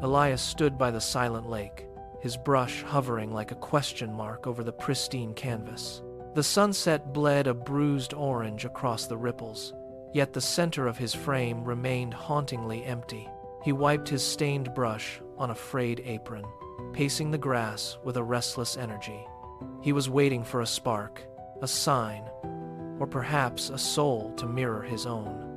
Elias stood by the silent lake, his brush hovering like a question mark over the pristine canvas. The sunset bled a bruised orange across the ripples, yet the center of his frame remained hauntingly empty. He wiped his stained brush on a frayed apron, pacing the grass with a restless energy. He was waiting for a spark, a sign, or perhaps a soul to mirror his own.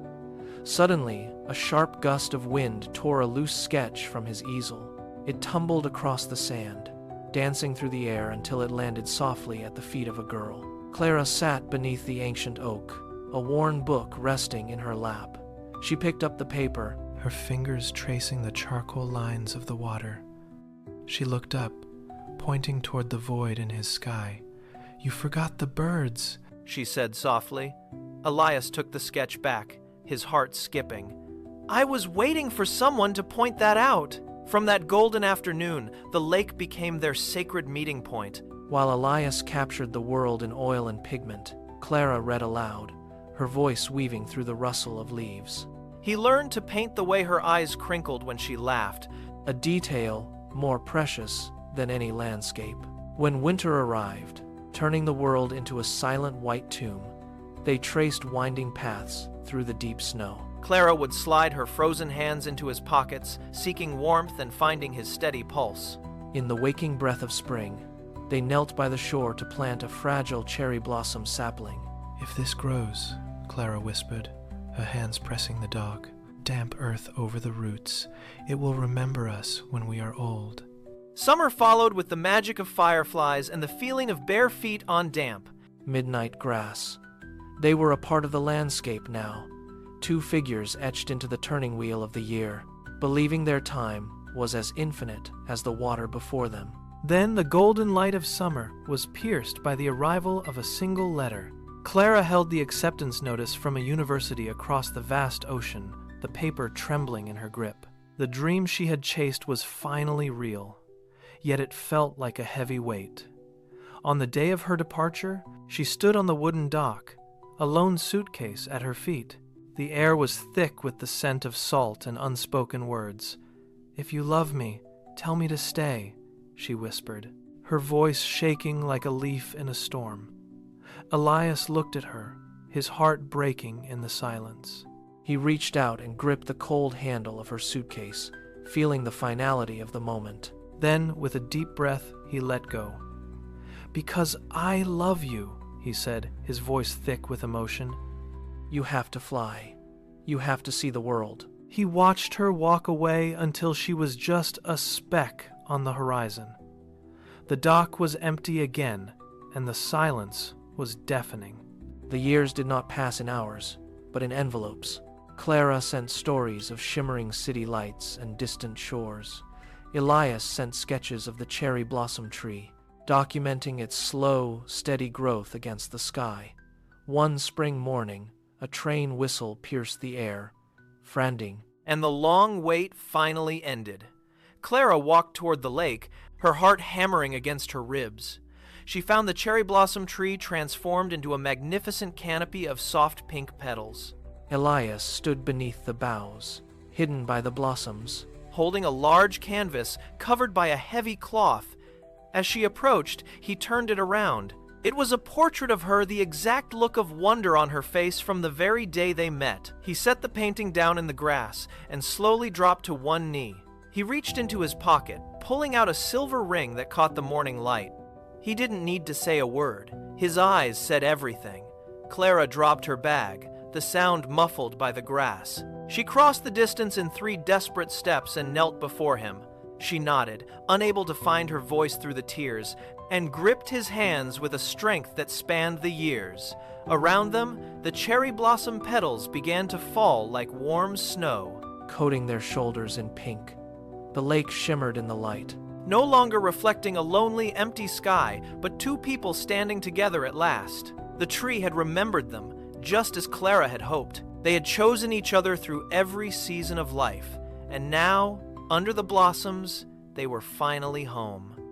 Suddenly, a sharp gust of wind tore a loose sketch from his easel. It tumbled across the sand, dancing through the air until it landed softly at the feet of a girl. Clara sat beneath the ancient oak, a worn book resting in her lap. She picked up the paper, her fingers tracing the charcoal lines of the water. She looked up, pointing toward the void in his sky. "You forgot the birds," she said softly. Elias took the sketch back, his heart skipping. I was waiting for someone to point that out. From that golden afternoon, the lake became their sacred meeting point. While Elias captured the world in oil and pigment, Clara read aloud, her voice weaving through the rustle of leaves. He learned to paint the way her eyes crinkled when she laughed, a detail more precious than any landscape. When winter arrived, turning the world into a silent white tomb, they traced winding paths through the deep snow. Clara would slide her frozen hands into his pockets, seeking warmth and finding his steady pulse. In the waking breath of spring, they knelt by the shore to plant a fragile cherry blossom sapling. "If this grows," Clara whispered, her hands pressing the dark, damp earth over the roots, "it will remember us when we are old." Summer followed with the magic of fireflies and the feeling of bare feet on damp. Midnight grass. They were a part of the landscape now, two figures etched into the turning wheel of the year, believing their time was as infinite as the water before them. Then the golden light of summer was pierced by the arrival of a single letter. Clara held the acceptance notice from a university across the vast ocean, the paper trembling in her grip. The dream she had chased was finally real, yet it felt like a heavy weight. On the day of her departure, she stood on the wooden dock, a lone suitcase at her feet. The air was thick with the scent of salt and unspoken words. "If you love me, tell me to stay," she whispered, her voice shaking like a leaf in a storm. Elias looked at her, his heart breaking in the silence. He reached out and gripped the cold handle of her suitcase, feeling the finality of the moment. Then, with a deep breath, he let go. "Because I love you," he said, his voice thick with emotion. "You have to fly. You have to see the world." He watched her walk away until she was just a speck on the horizon. The dock was empty again, and the silence was deafening. The years did not pass in hours, but in envelopes. Clara sent stories of shimmering city lights and distant shores. Elias sent sketches of the cherry blossom tree, documenting its slow, steady growth against the sky. One spring morning, a train whistle pierced the air, franding. And the long wait finally ended. Clara walked toward the lake, her heart hammering against her ribs. She found the cherry blossom tree transformed into a magnificent canopy of soft pink petals. Elias stood beneath the boughs, hidden by the blossoms, holding a large canvas covered by a heavy cloth. As she approached, he turned it around. It was a portrait of her, the exact look of wonder on her face from the very day they met. He set the painting down in the grass and slowly dropped to one knee. He reached into his pocket, pulling out a silver ring that caught the morning light. He didn't need to say a word. His eyes said everything. Clara dropped her bag, the sound muffled by the grass. She crossed the distance in 3 desperate steps and knelt before him. She nodded, unable to find her voice through the tears, and gripped his hands with a strength that spanned the years. Around them, the cherry blossom petals began to fall like warm snow, coating their shoulders in pink. The lake shimmered in the light, no longer reflecting a lonely, empty sky, but 2 people standing together at last. The tree had remembered them, just as Clara had hoped. They had chosen each other through every season of life, and now, under the blossoms, they were finally home.